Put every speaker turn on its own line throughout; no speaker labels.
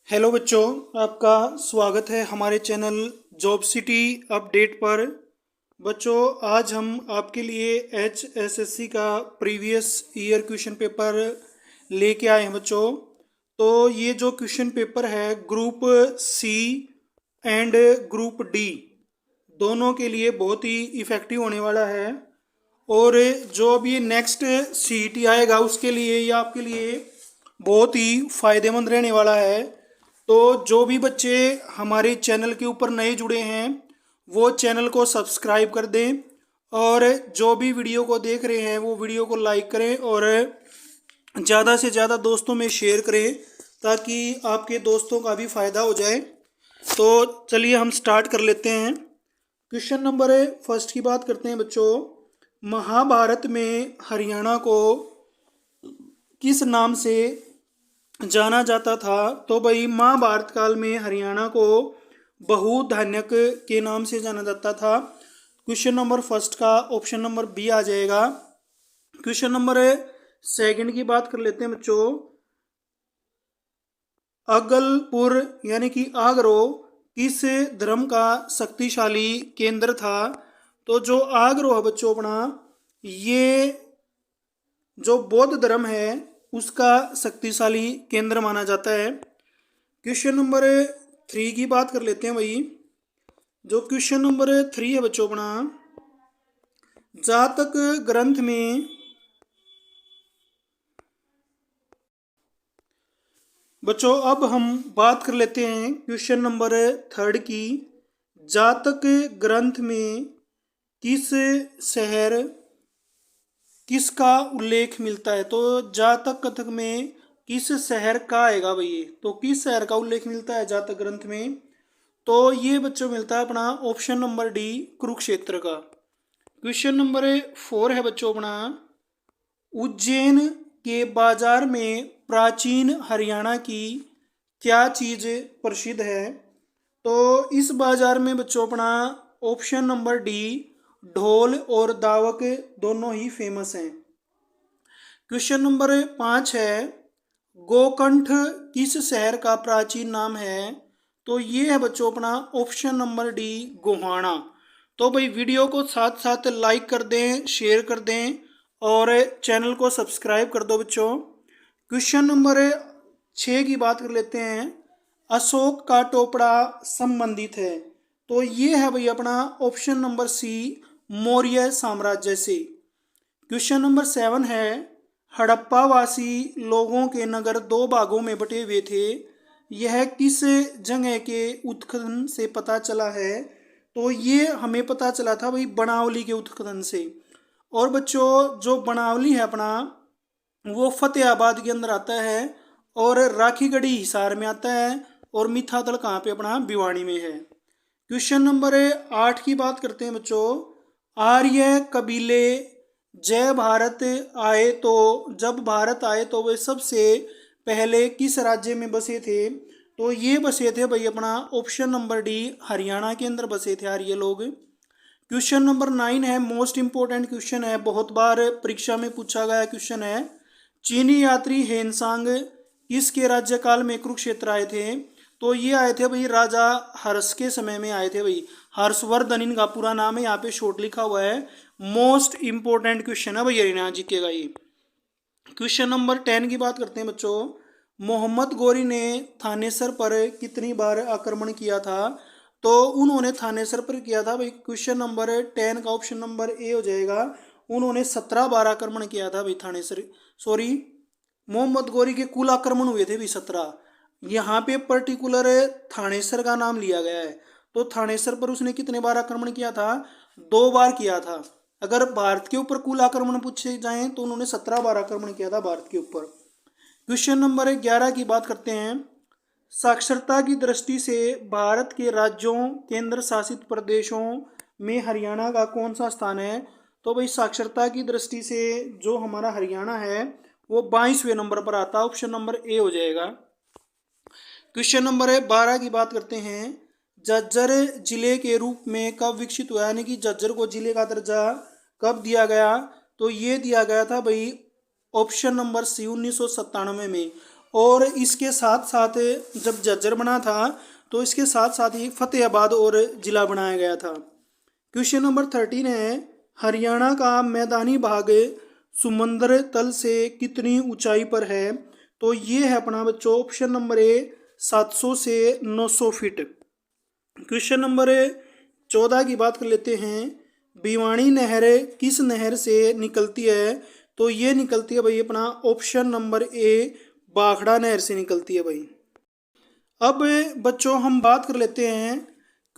Hello बच्चों, आपका स्वागत है हमारे चैनल जॉब सिटी अपडेट पर। बच्चों, आज हम आपके लिए HSSC का प्रीवियस ईयर क्वेश्चन पेपर लेके आए हैं बच्चों। तो ये जो क्वेश्चन पेपर है group C and group D दोनों के लिए बहुत ही इफ़ेक्टिव होने वाला है। और जो अब ये नेक्स्ट CET आएगा उसके लिए ये आपके लिए बहुत ही फायदेमंद रहने वाला है। तो जो भी बच्चे हमारे चैनल के ऊपर नए जुड़े हैं वो चैनल को सब्सक्राइब कर दें, और जो भी वीडियो को देख रहे हैं वो वीडियो को लाइक करें और ज़्यादा से ज़्यादा दोस्तों में शेयर करें ताकि आपके दोस्तों का भी फ़ायदा हो जाए। तो चलिए हम स्टार्ट कर लेते हैं। क्वेश्चन नंबर फर्स्ट की बात करते हैं बच्चों। महाभारत में हरियाणा को किस नाम से जाना जाता था? तो भाई महाभारत काल में हरियाणा को बहुधान्यक के नाम से जाना जाता था। क्वेश्चन नंबर फर्स्ट का ऑप्शन नंबर बी आ जाएगा। क्वेश्चन नंबर सेकंड की बात कर लेते हैं बच्चों। अगलपुर यानी कि आगरो किस धर्म का शक्तिशाली केंद्र था? तो जो आगरो है बच्चों अपना, ये जो बौद्ध धर्म है उसका शक्तिशाली केंद्र माना जाता है। क्वेश्चन नंबर थ्री की बात कर लेते हैं भाई। जो क्वेश्चन नंबर थ्री है बच्चों अपना, जातक ग्रंथ में बच्चों अब हम बात कर लेते हैं क्वेश्चन नंबर थर्ड की। जातक ग्रंथ में किस शहर किसका उल्लेख मिलता है? तो जातक कथक में किस शहर का आएगा भैया? तो किस शहर का उल्लेख मिलता है जातक ग्रंथ में? तो ये बच्चों मिलता है अपना ऑप्शन नंबर डी, कुरुक्षेत्र का। क्वेश्चन नंबर फोर है बच्चों अपना, उज्जैन के बाजार में प्राचीन हरियाणा की क्या चीज़ प्रसिद्ध है? तो इस बाजार में बच्चों अपना ऑप्शन नंबर डी, ढोल और दावक दोनों ही फेमस हैं। क्वेश्चन नंबर पाँच है, गोकंठ किस शहर का प्राचीन नाम है? तो ये है बच्चों अपना ऑप्शन नंबर डी, गोहाना। तो भाई वीडियो को साथ साथ लाइक कर दें, शेयर कर दें और चैनल को सब्सक्राइब कर दो बच्चों। क्वेश्चन नंबर छः की बात कर लेते हैं। अशोक का टोपड़ा संबंधित है? तो ये है भाई अपना ऑप्शन नंबर सी, मौर्य साम्राज्य से। क्वेश्चन नंबर सेवन है, हड़प्पावासी लोगों के नगर दो भागों में बटे हुए थे, यह किस जगह के उत्खनन से पता चला है? तो ये हमें पता चला था भाई बनावली के उत्खनन से। और बच्चों जो बनावली है अपना वो फतेहाबाद के अंदर आता है, और राखीगढ़ी हिसार में आता है, और मिठातल कहाँ पे अपना भिवानी में है। क्वेश्चन नंबर आठ की बात करते हैं बच्चों। आर्य कबीले जय भारत आए तो जब भारत आए तो वे सबसे पहले किस राज्य में बसे थे? तो ये बसे थे भाई अपना ऑप्शन नंबर डी, हरियाणा के अंदर बसे थे आर्य लोग। क्वेश्चन नंबर नाइन है, मोस्ट इंपॉर्टेंट क्वेश्चन है, बहुत बार परीक्षा में पूछा गया क्वेश्चन है। चीनी यात्री हेनसांग किसके राज्यकाल में कुरुक्षेत्र आए थे? तो ये आए थे भाई राजा हर्ष के समय में आए थे भाई। हर्षवर्धन इनका पूरा नाम है, यहाँ पे शॉर्ट लिखा हुआ है। मोस्ट इंपॉर्टेंट क्वेश्चन है भाई, हरियाणा जीकेगा ये। क्वेश्चन नंबर 10 की बात करते हैं बच्चों। मोहम्मद गौरी ने थानेसर पर कितनी बार आक्रमण किया था? तो उन्होंने थानेसर पर किया था भाई। क्वेश्चन नंबर 10 का ऑप्शन नंबर ए हो जाएगा। उन्होंने 17 बार आक्रमण किया था भाई थानेसर, सॉरी मोहम्मद गौरी के कुल आक्रमण हुए थे भी 17। यहाँ पे पर्टिकुलर थानेसर का नाम लिया गया है। तो थानेसर पर उसने कितने बार आक्रमण किया था? 2 बार किया था। अगर भारत के ऊपर कुल आक्रमण पूछे जाएं तो उन्होंने 17 बार आक्रमण किया था भारत के ऊपर। क्वेश्चन नंबर 11 की बात करते हैं। साक्षरता की दृष्टि से भारत के राज्यों केंद्र शासित प्रदेशों में हरियाणा का कौन सा स्थान है? तो भाई साक्षरता की दृष्टि से जो हमारा हरियाणा है वो 22वें नंबर पर आता है, ऑप्शन नंबर ए हो जाएगा। क्वेश्चन नंबर 12 की बात करते हैं। झज्जर जिले के रूप में कब विकसित हुआ, यानी कि झज्जर को जिले का दर्जा कब दिया गया? तो ये दिया गया था भाई ऑप्शन नंबर सी, 1997 में। और इसके साथ साथ जब झज्जर बना था तो इसके साथ साथ ही फतेहाबाद और जिला बनाया गया था। क्वेश्चन नंबर 13 है, हरियाणा का मैदानी भाग समुद्र तल से कितनी ऊंचाई पर है? तो ये है अपना बच्चों ऑप्शन नंबर ए 700 से 900 फीट। क्वेश्चन नंबर 14 की बात कर लेते हैं, भिवानी नहर किस नहर से निकलती है? तो ये निकलती है भाई अपना ऑप्शन नंबर ए बाखड़ा नहर से निकलती है भाई। अब बच्चों हम बात कर लेते हैं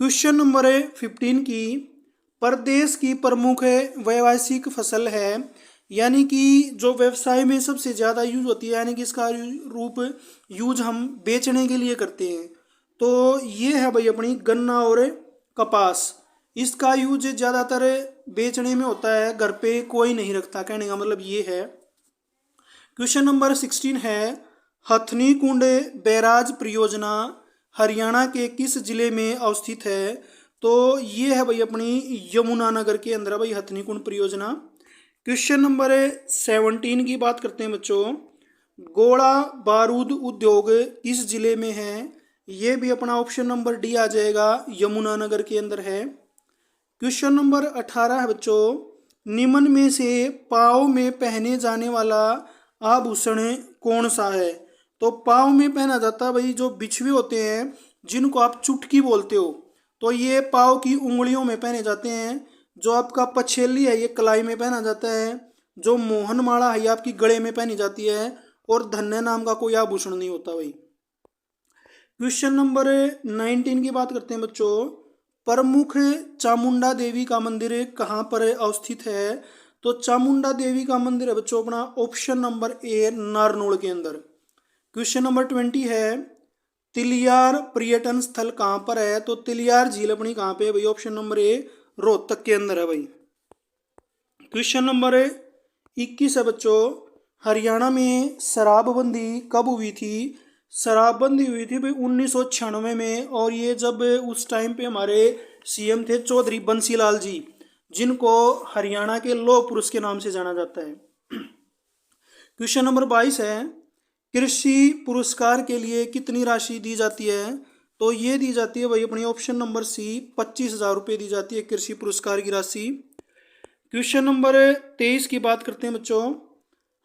क्वेश्चन नंबर 15 की, प्रदेश की प्रमुख व्यावसायिक फसल है, यानी कि जो व्यवसाय में सबसे ज़्यादा यूज होती है, यानी कि इसका रूप यूज हम बेचने के लिए करते हैं। तो ये है भाई अपनी गन्ना और कपास। इसका यूज ज़्यादातर बेचने में होता है, घर पे कोई नहीं रखता, कहने का मतलब ये है। क्वेश्चन नंबर 16 है, हथनी कुंड बैराज परियोजना हरियाणा के किस जिले में अवस्थित है? तो ये है भाई अपनी यमुनानगर के अंदर है भाई हथनी कुंड परियोजना। क्वेश्चन नंबर 17 की बात करते हैं बच्चों, गोला बारूद उद्योग किस जिले में है? ये भी अपना ऑप्शन नंबर डी आ जाएगा, यमुनानगर के अंदर है। क्वेश्चन नंबर 18 है बच्चों, निम्न में से पाँव में पहने जाने वाला आभूषण कौन सा है? तो पाँव में पहना जाता है भाई जो बिछवे होते हैं जिनको आप चुटकी बोलते हो, तो ये पाँव की उंगलियों में पहने जाते हैं। जो आपका पछेली है ये कलाई में पहना जाता है। जो मोहन माला है ये आपकी गले में पहनी जाती है। और धन्य नाम का कोई आभूषण नहीं होता भाई। क्वेश्चन नंबर 19 की बात करते हैं बच्चों, प्रमुख चामुंडा देवी का मंदिर कहाँ पर अवस्थित है? तो चामुंडा देवी का मंदिर है बच्चों अपना ऑप्शन नंबर ए नारनौल के अंदर। क्वेश्चन नंबर 20 है, तिलियार पर्यटन स्थल कहाँ पर है? तो तिलियार झील अपनी कहाँ पे है भाई? ऑप्शन नंबर ए रोहतक के अंदर है भाई। क्वेश्चन नंबर 21 है बच्चों, हरियाणा में शराबबंदी कब हुई थी? शराबबंदी हुई थी भाई 1996 में, और ये जब उस टाइम पे हमारे सीएम थे चौधरी बंसीलाल जी, जिनको हरियाणा के लौह पुरुष के नाम से जाना जाता है। क्वेश्चन नंबर 22 है, कृषि पुरस्कार के लिए कितनी राशि दी जाती है? तो ये दी जाती है भाई अपनी ऑप्शन नंबर सी 25,000 रुपये दी जाती है कृषि पुरस्कार की राशि। क्वेश्चन नंबर 23 की बात करते हैं बच्चों,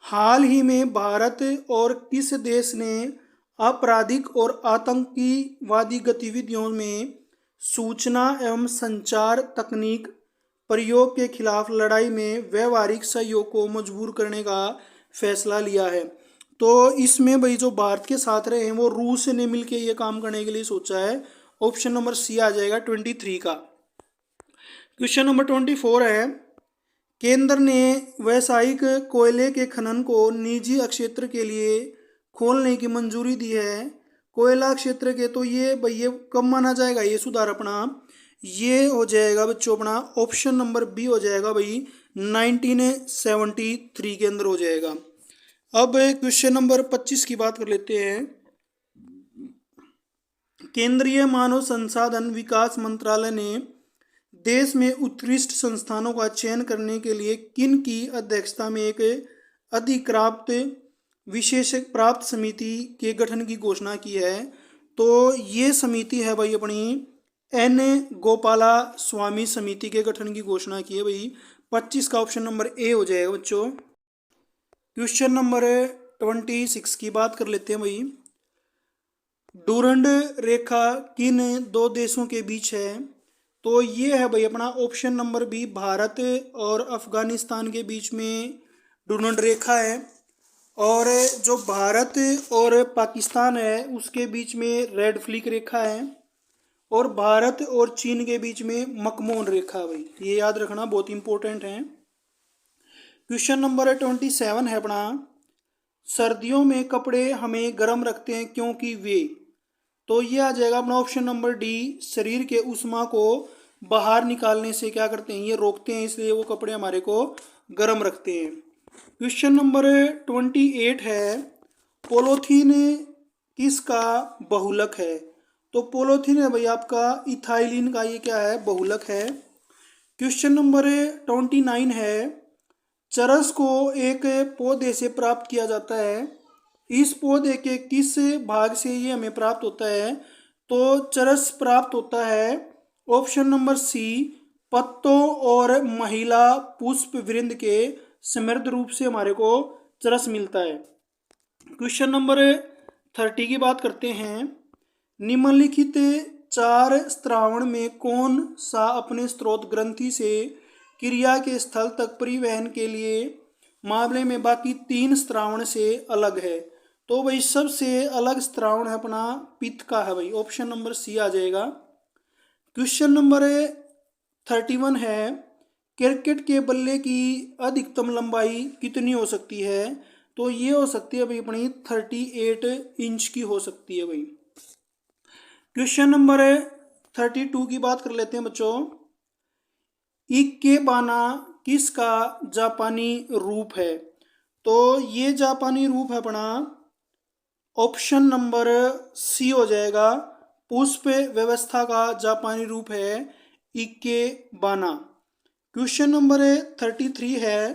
हाल ही में भारत और किस देश ने आपराधिक और आतंकवादी गतिविधियों में सूचना एवं संचार तकनीक प्रयोग के खिलाफ लड़ाई में व्यवहारिक सहयोग को मजबूर करने का फैसला लिया है? तो इसमें भाई जो भारत के साथ रहे हैं वो रूस ने मिलकर ये काम करने के लिए सोचा है। ऑप्शन नंबर सी आ जाएगा 23 का। क्वेश्चन नंबर 24 है, केंद्र ने व्यावसायिक कोयले के खनन को निजी क्षेत्र के लिए खोलने की मंजूरी दी है। कोयला क्षेत्र के, तो ये भाई ये कब माना जाएगा ये सुधार अपना? ये हो जाएगा बच्चों अपना ऑप्शन नंबर बी हो जाएगा भाई 1973 के अंदर हो जाएगा। अब क्वेश्चन नंबर 25 की बात कर लेते हैं, केंद्रीय मानव संसाधन विकास मंत्रालय ने देश में उत्कृष्ट संस्थानों का चयन करने के लिए किन की अध्यक्षता में एक अधिकृत विशेष प्राप्त समिति के गठन की घोषणा की है? तो ये समिति है भाई अपनी एन गोपाला स्वामी समिति के गठन की घोषणा की है भाई। 25 का ऑप्शन नंबर ए हो जाएगा बच्चों। क्वेश्चन नंबर 26 की बात कर लेते हैं भाई, डूरंड रेखा किन दो देशों के बीच है? तो ये है भाई अपना ऑप्शन नंबर बी, भारत और अफगानिस्तान के बीच में डूरंड रेखा है। और जो भारत और पाकिस्तान है उसके बीच में रेड फ्लिक रेखा है। और भारत और चीन के बीच में मकमोन रेखा भाई, ये याद रखना बहुत इंपॉर्टेंट है। क्वेश्चन नंबर 27 है अपना, सर्दियों में कपड़े हमें गर्म रखते हैं क्योंकि वे? तो ये आ जाएगा अपना ऑप्शन नंबर डी, शरीर के ऊष्मा को बाहर निकालने से क्या करते हैं, ये रोकते हैं, इसलिए वो कपड़े हमारे को गर्म रखते हैं। क्वेश्चन नंबर 28 है, पोलोथीन किसका बहुलक है? तो पोलोथीन है भाई आपका इथाइलिन का, ये क्या है, बहुलक है। क्वेश्चन नंबर 29 है, चरस को एक पौधे से प्राप्त किया जाता है, इस पौधे के किस भाग से ये हमें प्राप्त होता है? तो चरस प्राप्त होता है। ऑप्शन नंबर सी, पत्तों और महिला पुष्प वृंद के समृद्ध रूप से हमारे को चरस मिलता है। क्वेश्चन नंबर 30 की बात करते हैं। निम्नलिखित चार स्त्रावण में कौन सा अपने स्रोत ग्रंथि से क्रिया के स्थल तक परिवहन के लिए मामले में बाकी तीन स्त्रावण से अलग है? तो भाई सबसे अलग स्त्रावण है अपना पित्त का है भाई, ऑप्शन नंबर सी आ जाएगा। क्वेश्चन नंबर 31 है, क्रिकेट के बल्ले की अधिकतम लंबाई कितनी हो सकती है? तो ये हो सकती है भाई अपनी 38 इंच की हो सकती है भाई। क्वेश्चन नंबर 32 की बात कर लेते हैं बच्चों। इक्केबाना किसका जापानी रूप है? तो ये जापानी रूप है अपना ऑप्शन नंबर सी हो जाएगा, पुष्प व्यवस्था का जापानी रूप है इक्केबाना। क्वेश्चन नंबर 33 है,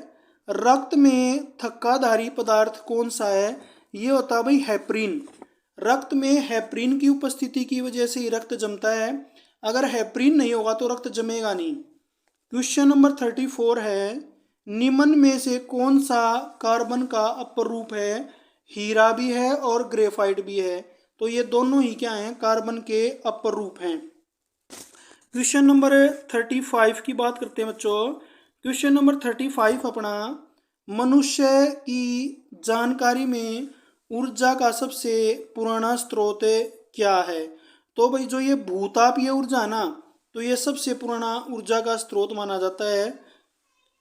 रक्त में थक्काधारी पदार्थ कौन सा है? ये होता है भाई हेपरिन। रक्त में हेपरिन की उपस्थिति की वजह से ही रक्त जमता है, अगर हेपरिन नहीं होगा तो रक्त जमेगा नहीं। क्वेश्चन नंबर 34 है, निम्न में से कौन सा कार्बन का अपर रूप है? हीरा भी है और ग्रेफाइट भी है, तो ये दोनों ही क्या हैं? कार्बन के अपर रूप हैं। क्वेश्चन नंबर 35 की बात करते हैं बच्चों। क्वेश्चन नंबर 35 अपना, मनुष्य की जानकारी में ऊर्जा का सबसे पुराना स्रोत क्या है? तो भाई जो ये भूतापीय ऊर्जा ना, तो ये सबसे पुराना ऊर्जा का स्रोत माना जाता है।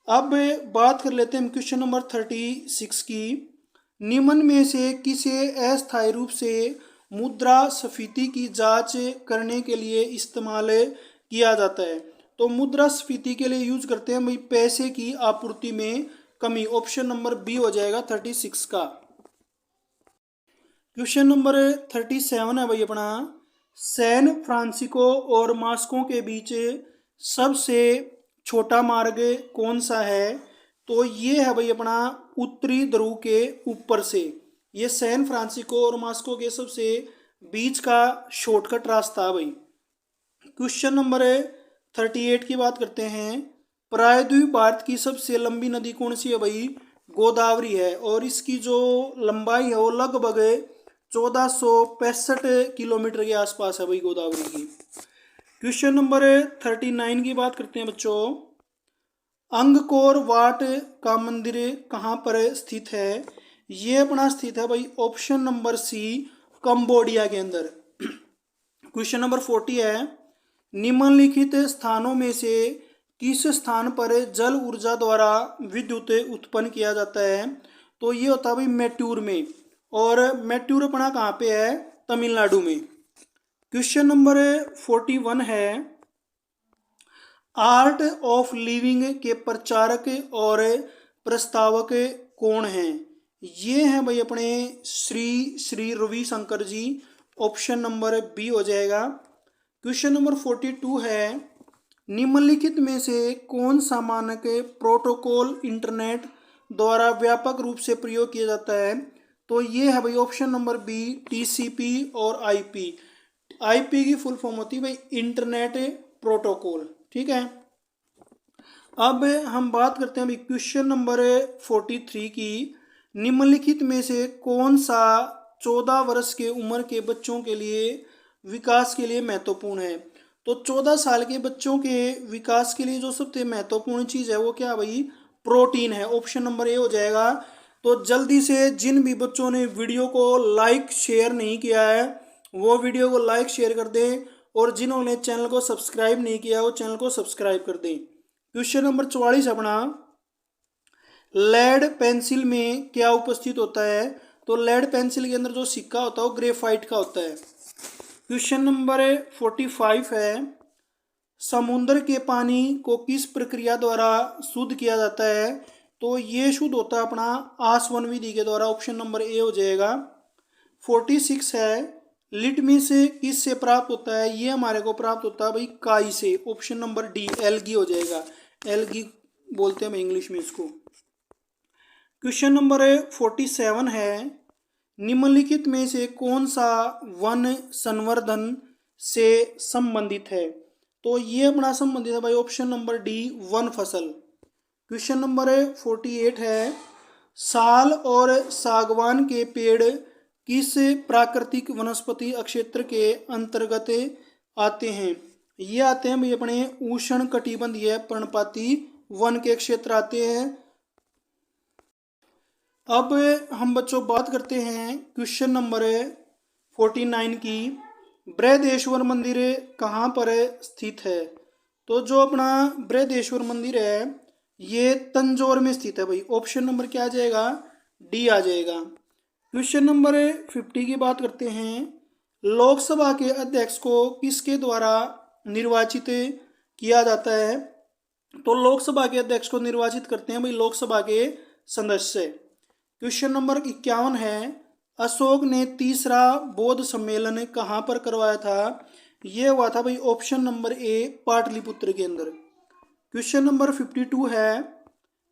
अब बात कर लेते हैं क्वेश्चन नंबर 36 की। निम्न में से किसे अस्थायी रूप से मुद्रास्फीति की जांच करने के लिए इस्तेमाल किया जाता है? तो मुद्रास्फीति के लिए यूज करते हैं भाई पैसे की आपूर्ति में कमी, ऑप्शन नंबर बी हो जाएगा 36 का। क्वेश्चन नंबर 37 है भाई अपना, सैन फ्रांसिस्को और मॉस्को के बीच सबसे छोटा मार्ग कौन सा है? तो ये है भाई अपना उत्तरी ध्रुव के ऊपर से, ये सैन फ्रांसिस्को और मॉस्को के सबसे बीच का शॉर्टकट रास्ता है भाई। क्वेश्चन नंबर 38 की बात करते हैं। प्रायद्वीप भारत की सबसे लंबी नदी कौन सी है भाई? गोदावरी है, और इसकी जो लंबाई है वो लगभग 1465 किलोमीटर के आसपास है भाई गोदावरी की। क्वेश्चन नंबर 39 की बात करते हैं बच्चों। अंगकोर वाट का मंदिर कहाँ पर स्थित है? ये अपना स्थित है भाई ऑप्शन नंबर सी, कंबोडिया के अंदर। क्वेश्चन नंबर 40 है, निम्नलिखित स्थानों में से किस स्थान पर जल ऊर्जा द्वारा विद्युत उत्पन्न किया जाता है? तो ये होता है भाई मैट्यूर में, और मैट्यूर अपना कहाँ पे है? तमिलनाडु में। क्वेश्चन नंबर 41 है, आर्ट ऑफ लिविंग के प्रचारक और प्रस्तावक कौन हैं? ये हैं भाई अपने श्री श्री रविशंकर जी, ऑप्शन नंबर बी हो जाएगा। क्वेश्चन नंबर 42 है, निम्नलिखित में से कौन सा मानक प्रोटोकॉल इंटरनेट द्वारा व्यापक रूप से प्रयोग किया जाता है? तो ये है भाई ऑप्शन नंबर बी, टीसीपी और आईपी। आईपी की फुल फॉर्म होती है भाई इंटरनेट प्रोटोकॉल, ठीक है। अब हम बात करते हैं भाई क्वेश्चन नंबर 43 की। निम्नलिखित में से कौन सा 14 वर्ष के उम्र के बच्चों के लिए विकास के लिए महत्वपूर्ण है? तो 14 साल के बच्चों के विकास के लिए जो सबसे महत्वपूर्ण चीज़ है वो क्या भाई? प्रोटीन है, ऑप्शन नंबर ए हो जाएगा। तो जल्दी से जिन भी बच्चों ने वीडियो को लाइक शेयर नहीं किया है वो वीडियो को लाइक शेयर कर दें, और जिन्होंने चैनल को सब्सक्राइब नहीं किया वो चैनल को सब्सक्राइब कर दें। क्वेश्चन नंबर 44 अपना, लेड पेंसिल में क्या उपस्थित होता है? तो लेड पेंसिल के अंदर जो सिक्का होता है वो ग्रेफाइट का होता है। क्वेश्चन नंबर 45 है, समुद्र के पानी को किस प्रक्रिया द्वारा शुद्ध किया जाता है? तो ये शुद्ध होता है अपना आसवन विधि के द्वारा, ऑप्शन नंबर ए हो जाएगा। 46 है, लिटमिस किस से प्राप्त होता है? ये हमारे को प्राप्त होता है भाई काई से, ऑप्शन नंबर डी, एल्गी हो जाएगा। एल्गी बोलते हैं इंग्लिश में इसको। क्वेश्चन नंबर 47 है, निम्नलिखित में से कौन सा वन संवर्धन से संबंधित है? तो ये अपना संबंधित है भाई ऑप्शन नंबर डी, वन फसल। क्वेश्चन नंबर 48 है, साल और सागवान के पेड़ किस प्राकृतिक वनस्पति क्षेत्र के अंतर्गत आते हैं? ये आते हैं भाई अपने उष्ण कटिबंधीय पर्णपाती वन के क्षेत्र आते हैं। अब हम बच्चों बात करते हैं क्वेश्चन नंबर 49 की, बृहदेश्वर मंदिर कहाँ पर स्थित है? तो जो अपना बृहदेश्वर मंदिर है ये तंजौर में स्थित है भाई। ऑप्शन नंबर क्या आ जाएगा? डी आ जाएगा। क्वेश्चन नंबर 50 की बात करते हैं, लोकसभा के अध्यक्ष को किसके द्वारा निर्वाचित किया जाता है? तो लोकसभा के अध्यक्ष को निर्वाचित करते हैं भाई लोकसभा के सदस्य। क्वेश्चन नंबर 51 है, अशोक ने तीसरा बौद्ध सम्मेलन कहाँ पर करवाया था? ये हुआ था भाई ऑप्शन नंबर ए, पाटलिपुत्र के अंदर। क्वेश्चन नंबर 52 है,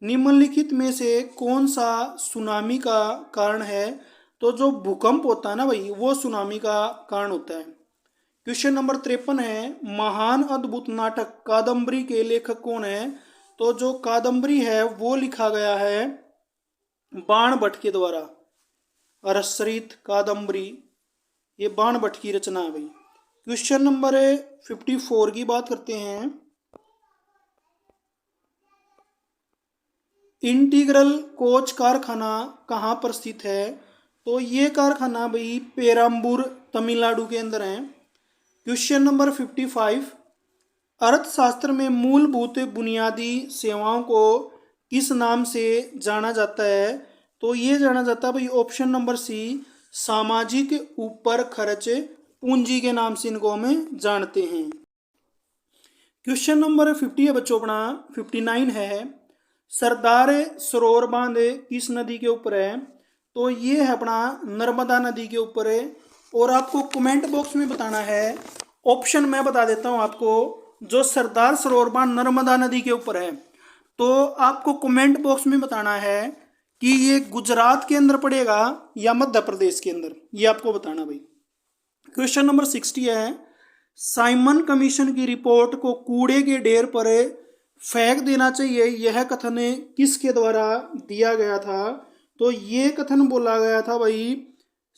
निम्नलिखित में से कौन सा सुनामी का कारण है? तो जो भूकंप होता है ना भाई वो सुनामी का कारण होता है। क्वेश्चन नंबर 53 है, महान अद्भुत नाटक कादम्बरी के लेखक कौन है? तो जो कादम्बरी है वो लिखा गया है बाण भट्ट के द्वारा। अरसरित कादम्बरी ये बाण भट्ट की रचना है भाई। क्वेश्चन नंबर 54 की बात करते हैं, इंटीग्रल कोच कारखाना कहाँ पर स्थित है? तो ये कारखाना भाई पेराम्बूर तमिलनाडु के अंदर है। क्वेश्चन नंबर 55, अर्थशास्त्र में मूलभूत बुनियादी सेवाओं को किस नाम से जाना जाता है? तो ये जाना जाता है भाई ऑप्शन नंबर सी, सामाजिक ऊपर खर्च पूंजी के नाम से इनको हम जानते हैं। क्वेश्चन नंबर 50 है बच्चों अपना 59 है, सरदार सरोवर बांध किस नदी के ऊपर है? तो ये है अपना नर्मदा नदी के ऊपर है। और आपको कमेंट बॉक्स में बताना है, ऑप्शन मैं बता देता हूँ आपको, जो सरदार सरोवर बांध नर्मदा नदी के ऊपर है तो आपको कमेंट बॉक्स में बताना है कि ये गुजरात के अंदर पड़ेगा या मध्य प्रदेश के अंदर, ये आपको बताना भाई। क्वेश्चन नंबर 60 है, साइमन कमीशन की रिपोर्ट को कूड़े के ढेर पर फेंक देना चाहिए, यह कथन किसके द्वारा दिया गया था? तो ये कथन बोला गया था भाई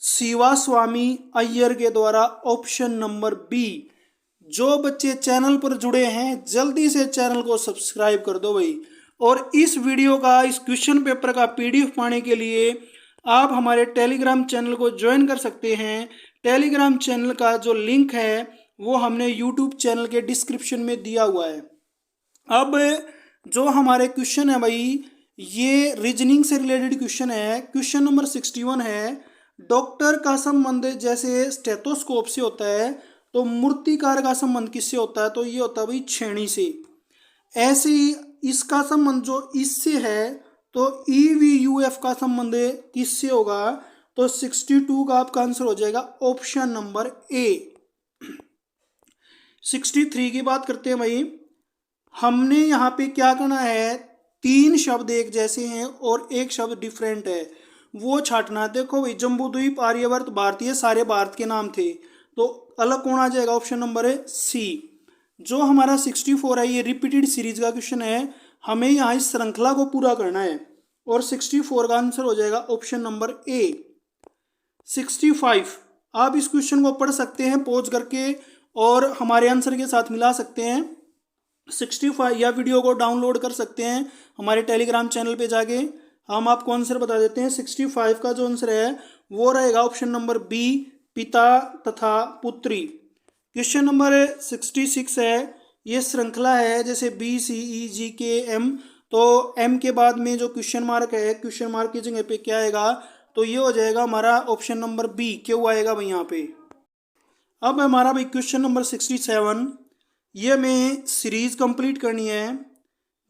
शिवा स्वामी अय्यर के द्वारा। Option number B. जो बच्चे चैनल पर जुड़े हैं जल्दी से चैनल को सब्सक्राइब कर दो भाई। और इस वीडियो का, इस क्वेश्चन पेपर का पीडीएफ पाने के लिए आप हमारे टेलीग्राम चैनल को ज्वाइन कर सकते हैं। टेलीग्राम चैनल का जो लिंक है वो हमने यूट्यूब चैनल के डिस्क्रिप्शन में दिया हुआ है। अब जो हमारे क्वेश्चन है भाई ये रीजनिंग से रिलेटेड क्वेश्चन है। क्वेश्चन नंबर 61 है, डॉक्टर का संबंध जैसे स्टेथोस्कोप से होता है तो मूर्तिकार का संबंध किससे होता है? तो ये होता है भाई छेनी से। ऐसे ही इसका संबंध जो इससे है तो EVUF का संबंध किससे होगा? तो 62 का आपका आंसर हो जाएगा ऑप्शन नंबर ए। 63 की बात करते हैं भाई, हमने यहाँ पे क्या करना है, 3 शब्द एक जैसे हैं और एक शब्द डिफरेंट है वो छाटना है। देखो भाई जम्बूद्वीप, आर्यवर्त, भारतीय सारे भारत के नाम थे तो अलग कौन आ जाएगा? ऑप्शन नंबर है सी। जो हमारा 64 है ये रिपीटेड सीरीज का क्वेश्चन है, हमें यहाँ इस श्रृंखला को पूरा करना है और 64 का आंसर हो जाएगा ऑप्शन नंबर ए। 65 आप इस क्वेश्चन को पढ़ सकते हैं पॉज करके और हमारे आंसर के साथ मिला सकते हैं। 65 या वीडियो को डाउनलोड कर सकते हैं हमारे टेलीग्राम चैनल पे जाके। हम आपको आंसर बता देते हैं। 65 का जो आंसर है वो रहेगा ऑप्शन नंबर बी, पिता तथा पुत्री। क्वेश्चन नंबर 66 है, ये श्रृंखला है जैसे BCEGKM, तो M के बाद में जो क्वेश्चन मार्क है, क्वेश्चन मार्क की जगह पे क्या आएगा? तो ये हो जाएगा हमारा ऑप्शन नंबर बी, क्यों आएगा भाई यहाँ पे। अब हमारा भाई क्वेश्चन नंबर 67, ये हमें सीरीज कंप्लीट करनी है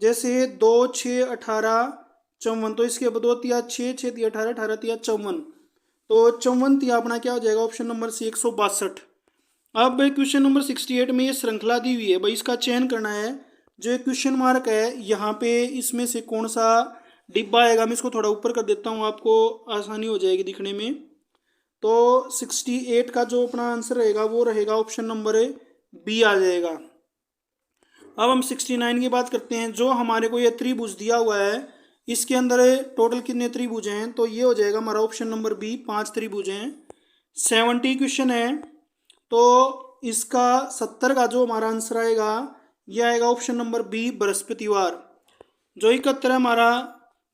जैसे 2, 6, 18, 54, तो इसके 2 तिया 6, 6 तिया 18, 18 तिया 54, तो 54 तिया अपना क्या हो जाएगा ऑप्शन नंबर सी 162। अब भाई क्वेश्चन नंबर 68 में ये श्रृंखला दी हुई है भाई, इसका चयन करना है। जो क्वेश्चन मार्क है यहाँ पे इसमें से कौन सा डिब्बा आएगा, मैं इसको थोड़ा ऊपर कर देता हूँ आपको आसानी हो जाएगी दिखने में। तो 68 का जो अपना आंसर रहेगा वो रहेगा ऑप्शन नंबर बी आ जाएगा। अब हम 69 की बात करते हैं। जो हमारे को ये त्रिभुज दिया हुआ है इसके अंदर टोटल कितने त्रिभुज हैं, तो ये हो जाएगा हमारा ऑप्शन नंबर बी, 5 त्रिभुज हैं। 70 क्वेश्चन है तो इसका 70 का जो हमारा आंसर आएगा ये आएगा ऑप्शन नंबर बी, बृहस्पतिवार। जो 71 हमारा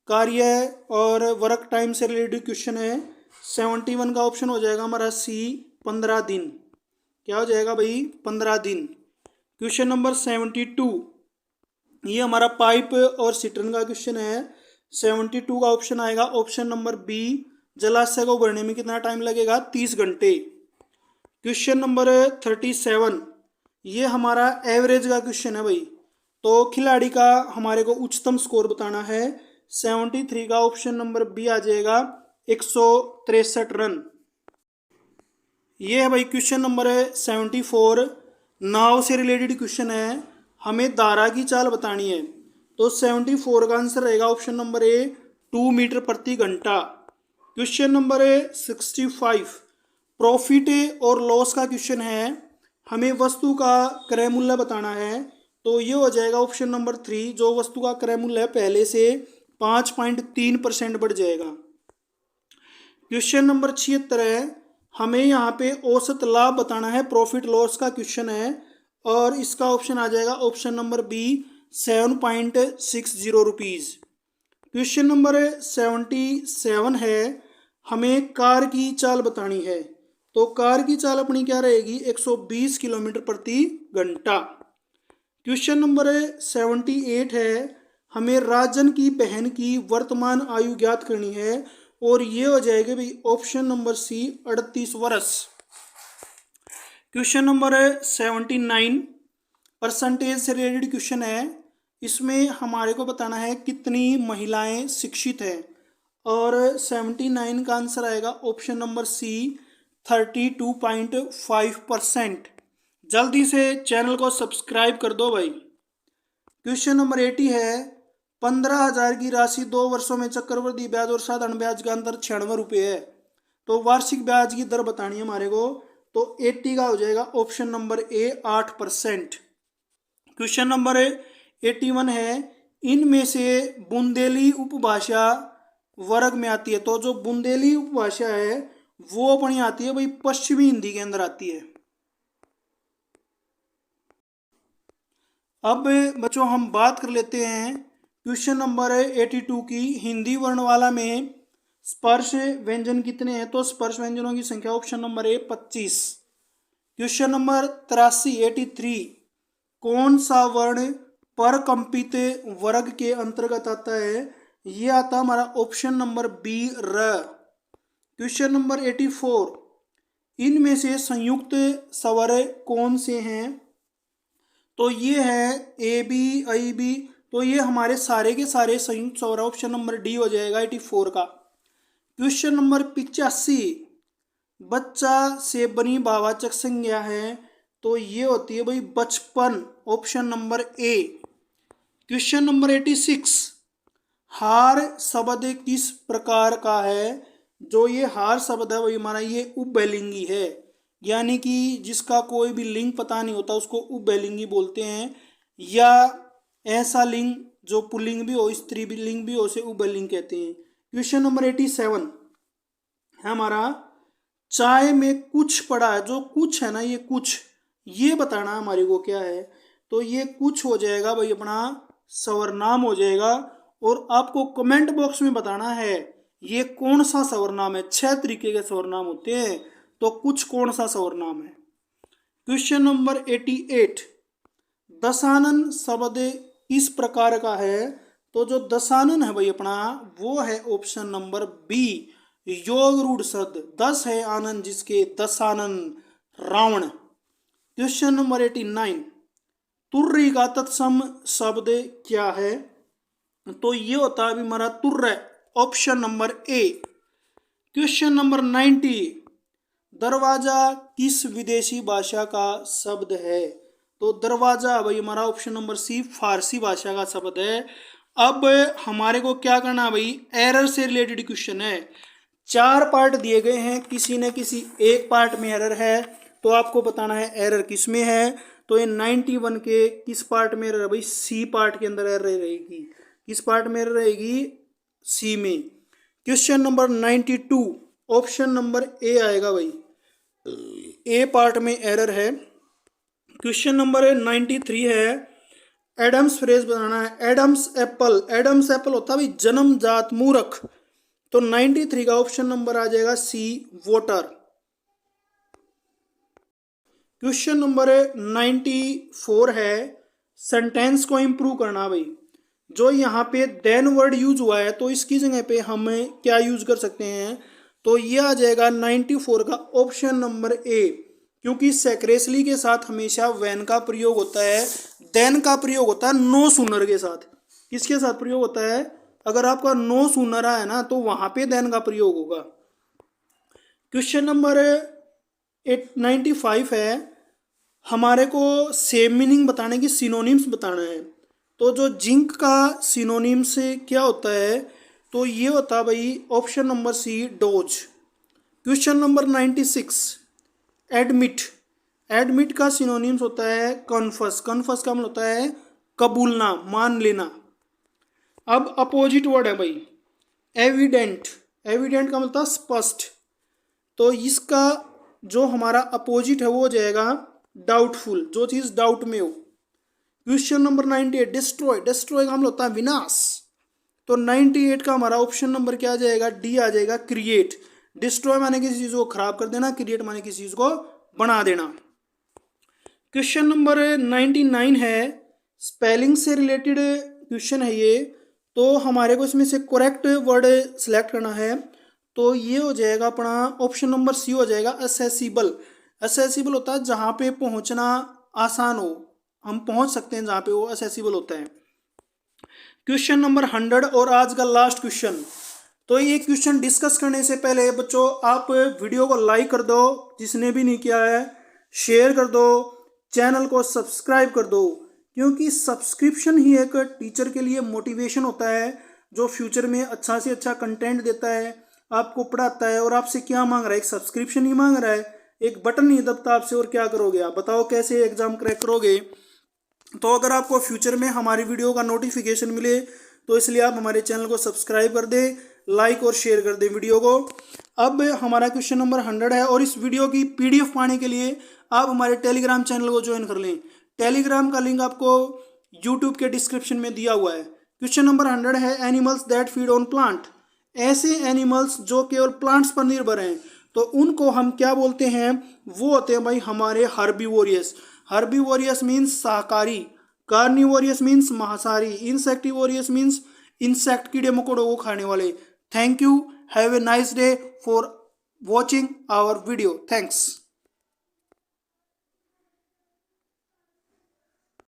कार्य और वर्क टाइम से रिलेटेड क्वेश्चन है, 71 का ऑप्शन हो जाएगा हमारा सी, 15 दिन। क्या हो जाएगा भाई, 15 दिन। क्वेश्चन नंबर 72 ये हमारा पाइप और सिस्टर्न का क्वेश्चन है। 72 का ऑप्शन आएगा ऑप्शन नंबर बी, जलाशय को भरने में कितना टाइम लगेगा, 30 घंटे। क्वेश्चन नंबर 37 ये हमारा एवरेज का क्वेश्चन है भाई। तो खिलाड़ी का हमारे को उच्चतम स्कोर बताना है। 73 का ऑप्शन नंबर बी आ जाएगा, 163 रन। ये है भाई क्वेश्चन नंबर 74, नाव से रिलेटेड क्वेश्चन है, हमें धारा की चाल बतानी है। तो 74 का आंसर रहेगा ऑप्शन नंबर ए, 2 मीटर प्रति घंटा। क्वेश्चन नंबर 65 प्रॉफिट और लॉस का क्वेश्चन है, हमें वस्तु का क्रय मूल्य बताना है। तो ये हो जाएगा ऑप्शन नंबर 3, जो वस्तु का क्रय मूल्य है पहले से 5.3% बढ़ जाएगा। क्वेश्चन नंबर 76 है, हमें यहाँ पे औसत लाभ बताना है, प्रॉफिट लॉस का क्वेश्चन है और इसका ऑप्शन आ जाएगा option number B, 7.60 rupees. Question number 77 है, हमें कार की चाल बतानी है। तो कार की चाल अपनी क्या रहेगी, 120 किलोमीटर प्रति घंटा। क्वेश्चन नंबर 78 है, हमें राजन की बहन की वर्तमान आयु ज्ञात करनी है और ये हो जाएगी भाई ऑप्शन नंबर सी, 38 वर्ष। क्वेश्चन नंबर 79 परसेंटेज से रिलेटेड क्वेश्चन है, इसमें हमारे को बताना है कितनी महिलाएं शिक्षित हैं और 79 का आंसर आएगा ऑप्शन नंबर सी, 32.5%। जल्दी से चैनल को सब्सक्राइब कर दो भाई। क्वेश्चन नंबर 80 है, 15,000 की राशि 2 वर्षों में चक्रवृद्धि ब्याज और साधारण ब्याज का अंतर 96 रुपये है। तो वार्षिक ब्याज की दर बतानी है हमारे को। तो 80 का हो जाएगा ऑप्शन नंबर ए, 8%। क्वेश्चन नंबर 81 है, इनमें से बुंदेली उपभाषा वर्ग में आती है। तो जो बुंदेली उपभाषा है वो अपनी आती है भाई पश्चिमी हिंदी के अंदर आती है। अब बच्चों हम बात कर लेते हैं क्वेश्चन नंबर 82 की, हिंदी वर्णमाला में स्पर्श व्यंजन कितने हैं। तो स्पर्श व्यंजनों की संख्या ऑप्शन नंबर ए, 25। क्वेश्चन नंबर 83 कौन सा वर्ण परकंपित वर्ग के अंतर्गत आता है, ये आता हमारा ऑप्शन नंबर बी, र। क्वेश्चन नंबर 84 इनमें से संयुक्त स्वर कौन से हैं। तो ये है ए बी, आई बी। तो ये हमारे सारे के सारे संयुक्त स्वर, ऑप्शन नंबर डी हो जाएगा 84 का। क्वेश्चन नंबर 85 बच्चा से बनी भाववाचक संज्ञा है। तो ये होती है भाई बचपन, option number A. Question number 86 हार शब्द किस प्रकार का है। जो ये हार शब्द है वही हमारा ये उभयलिंगी है, यानी कि जिसका कोई भी लिंग पता नहीं होता उसको उभयलिंगी बोलते हैं, या ऐसा लिंग जो पुल्लिंग भी हो, स्त्री भी लिंग भी हो, उसे उभयलिंग कहते हैं। क्वेश्चन नंबर 87 है हमारा, चाय में कुछ पड़ा है। जो कुछ है ना, ये कुछ, ये बताना हमारे को क्या है। तो ये कुछ हो जाएगा भाई अपना सर्वनाम हो जाएगा और आपको कमेंट बॉक्स में बताना है ये कौन सा सर्वनाम है। 6 तरीके के सर्वनाम होते हैं, तो कुछ कौन सा सर्वनाम है। क्वेश्चन नंबर 88 दशानन शब्द किस प्रकार का है। तो जो दशानन है भाई अपना वो है ऑप्शन नंबर बी, योग रूढ़ शब्द। 10 है आनंद जिसके, दशानन रावण। क्वेश्चन नंबर 89 तुर्री का तत्सम शब्द क्या है। तो ये होता है हमारा तुर्र, option number A. Question number 90 दरवाजा किस विदेशी भाषा का शब्द है। तो दरवाजा भाई हमारा ऑप्शन नंबर सी, फारसी भाषा का शब्द है। अब हमारे को क्या करना है भाई, एरर से रिलेटेड क्वेश्चन है। 4 पार्ट दिए गए हैं, किसी न किसी एक पार्ट में एरर है, तो आपको बताना है एरर किस में है। तो ये 91 के किस पार्ट में एरर है भाई? सी पार्ट के अंदर एरर रहेगी। किस पार्ट में एरर रहेगी? सी में। क्वेश्चन नंबर 92 ऑप्शन नंबर ए आएगा भाई, ए पार्ट में एरर है। क्वेश्चन नंबर 93 है, एडम्स फ्रेज बनाना है। एडम्स एप्पल, एडम्स एप्पल होता है भाई जन्मजात मूर्ख। तो 93 का ऑप्शन नंबर आ जाएगा सी, वोटर। क्वेश्चन नंबर 94 है, सेंटेंस को इंप्रूव करना भाई। जो यहाँ पे देन वर्ड यूज हुआ है तो इसकी जगह पे हम क्या यूज कर सकते हैं? तो ये आ जाएगा 94 का ऑप्शन नंबर ए, क्योंकि सेक्रेसली के साथ हमेशा वैन का प्रयोग होता है, देन का प्रयोग होता है नो सूनर के साथ। किसके साथ प्रयोग होता है? अगर आपका नो सूनर है ना तो वहां पे देन का प्रयोग होगा। क्वेश्चन नंबर 95 है, हमारे को सेम मीनिंग बताने की सिनोनिम्स बताना है। तो जो जिंक का सिनोनिम्स क्या होता है? तो ये होता है भाई option number C, doze. Question number 96, admit, admit का सिनोनिम्स होता है कन्फस। कन्फस का मतलब होता है कबूलना, मान लेना। अब अपोजिट वर्ड है भाई एविडेंट, एविडेंट का मतलब स्पष्ट। तो इसका जो हमारा अपोजिट है वो हो जाएगा डाउटफुल, जो चीज़ डाउट में हो। क्वेश्चन नंबर 98, डिस्ट्रॉय, डिस्ट्रॉय का मतलब होता है विनाश। तो 98 का हमारा ऑप्शन नंबर क्या आ जाएगा? डी आ जाएगा, क्रिएट। डिस्ट्रॉय माने किसी चीज़ को खराब कर देना, क्रिएट माने किसी चीज़ को बना देना। क्वेश्चन नंबर 99 है, स्पेलिंग से रिलेटेड क्वेश्चन है ये। तो हमारे को इसमें से करेक्ट वर्ड सिलेक्ट करना है। तो ये हो जाएगा अपना ऑप्शन नंबर सी हो जाएगा, असेसिबल। असेसिबल होता है जहाँ पे पहुँचना आसान हो, हम पहुँच सकते हैं जहाँ पे, वो असेसिबल होता है। क्वेश्चन नंबर 100 और आज का लास्ट क्वेश्चन। तो ये क्वेश्चन डिस्कस करने से पहले बच्चों आप वीडियो को लाइक कर दो, जिसने भी नहीं किया है शेयर कर दो, चैनल को सब्सक्राइब कर दो, क्योंकि सब्सक्रिप्शन ही एक टीचर के लिए मोटिवेशन होता है, जो फ्यूचर में अच्छा से अच्छा कंटेंट देता है, आपको पढ़ाता है। और आपसे क्या मांग रहा है? एक सब्सक्रिप्शन ही मांग रहा है, एक बटन नहीं दबता आपसे। और क्या करोगे आप बताओ, कैसे एग्जाम क्रैक करोगे? तो अगर आपको फ्यूचर में हमारी वीडियो का नोटिफिकेशन मिले तो इसलिए आप हमारे चैनल को सब्सक्राइब कर दें, लाइक और शेयर कर दें वीडियो को। अब हमारा क्वेश्चन नंबर 100 है, और इस वीडियो की PDF पाने के लिए आप हमारे टेलीग्राम चैनल को ज्वाइन कर लें। टेलीग्राम का लिंक आपको यूट्यूब के डिस्क्रिप्शन में दिया हुआ है। क्वेश्चन नंबर 100 है, animals that feed on plant. ऐसे एनिमल्स जो केवल प्लांट्स पर निर्भर हैं, तो उनको हम क्या बोलते हैं? वो होते हैं भाई हमारे हर्बीवोरियस। हर्बीवोरियस मीन्स शाकाहारी, कार्निवोरियस मीन्स मांसाहारी, इंसेक्टिवोरियस मीन्स इंसेक्ट, कीड़े मकोड़ों को खाने वाले। Thank you, have a nice day for watching our video. Thanks.